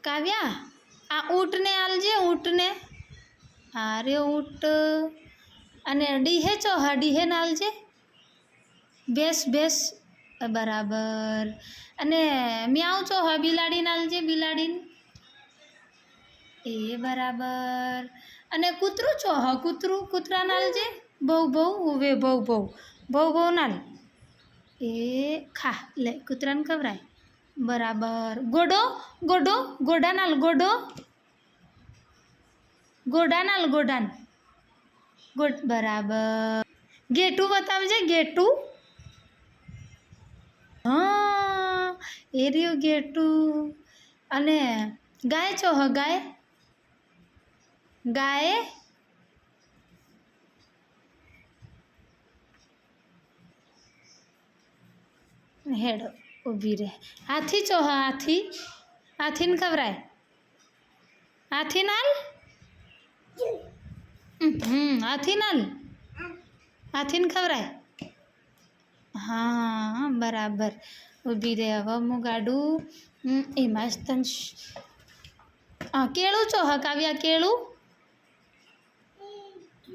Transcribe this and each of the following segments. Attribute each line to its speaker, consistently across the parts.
Speaker 1: કાવ્યા આ ઊંટને આલજે ઊંટને. હા રે ઊંટ. અને ડીહે ચો હા ડીહે ને આલજે. ભેંસ ભેંસ બરાબર. અને મ્યાઉ ચો હા બિલાડીને આલજે બિલાડીને. એ બરાબર. અને કૂતરું ચો હા કૂતરું કૂતરા નાલજે. બહુ બહુ ઉવે બહુ બહુ બહુ બહુ નાલ. એ ખા લે કૂતરાને ખવરાય. બરાબર. ગોડો ગોડો ગોડા નાલ ગોડો. ગોડા નાલ ગોડાન. બરાબર. ગેટું બતાવજે ગેટું. હા એ રહ્યું ગેટું. અને ગાય ચો હ ગાય. ગાય. હેડો ઊભી રહે. હાથી ચો હા હાથી. હાથીને ખવરાય. હાથી નાલ. હાથી નાલ. હાથીને ખવરાય. હા બરાબર. ઊભી રહે હવે હું ગાડું એમાં જ તને. હા કેળું ચો હા કાવ્યા કેળું.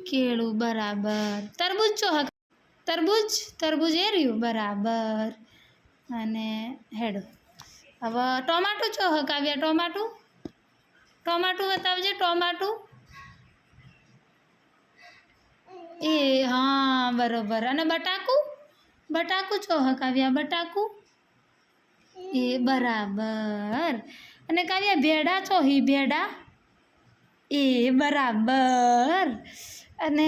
Speaker 1: કેળું બરાબર. તરબૂચ ચો હા તરબૂચ તરબૂચ એ રહ્યું બરાબર. અને હેડો હવે ટોમાટું ચો હા કાવ્યા ટોમાટું. ટોમાટું બતાવજે ટોમાટું. એ હા બરોબર. અને બટાકું બટાકું ચો હા કાવ્યા બટાકું. એ બરાબર. અને કાવ્યા ભેડા ચો હી ભેડા. એ બરાબર. અને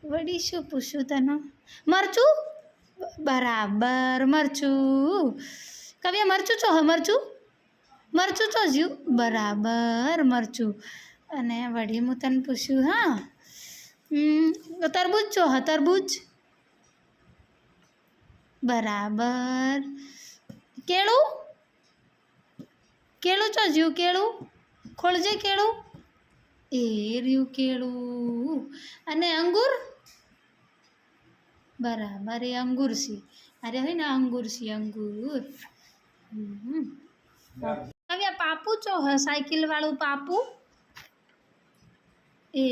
Speaker 1: વળી શું પૂછું તને. મરચું બરાબર મરચું. કાવ્યા મરચું ચો હા મરચું. મરચું ચો જ્યું બરાબર મરચું. અને વળી હું તને પૂછ્યું હા તરબૂચ ચો હા તરબૂચ. બરાબર. કેળું કેળું ચો જ્યું કેળું. ખોળજે કેળું. એ રહ્યું કેળું. અને અંગૂર બરાબર એ અંગૂર છે. અરે હોય ને અંગૂર છે અંગૂર. હવે પાપુ ચો હ સાયકલ વાળું પાપુ. એ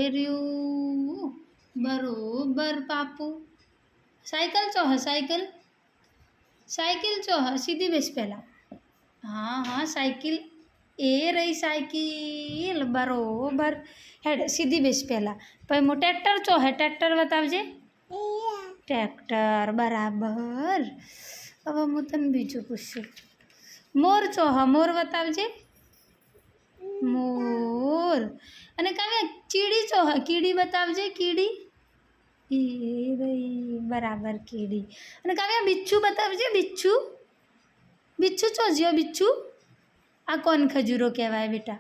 Speaker 1: રહ્યું બરોબર પાપુ. સાયકલ ચો હ સાયકલ. સાયકલ ચો હ સીધી બેસ પહેલાં. હા હા સાયકલ એ રહી સાયકલ બરોબર. હેડ સીધી બેસ પહેલાં. પછી હું ટ્રેક્ટર ચો હે ટ્રેક્ટર બતાવજે. ટ્રેક્ટર બરાબર. હવે હું તને બીજું પૂછું. મોર ચો હ મોર બતાવજે. મોર. અને કાવ્યા કીડી ચો હ કીડી બતાવજે કીડી. એ રહી બરાબર કીડી. અને કાવ્યા બિચ્છું બતાવજે બિચ્છું. બિચ્છું ચો જ્યો બિચ્છું. આ કોણ ખજૂરો કહેવાય બેટા.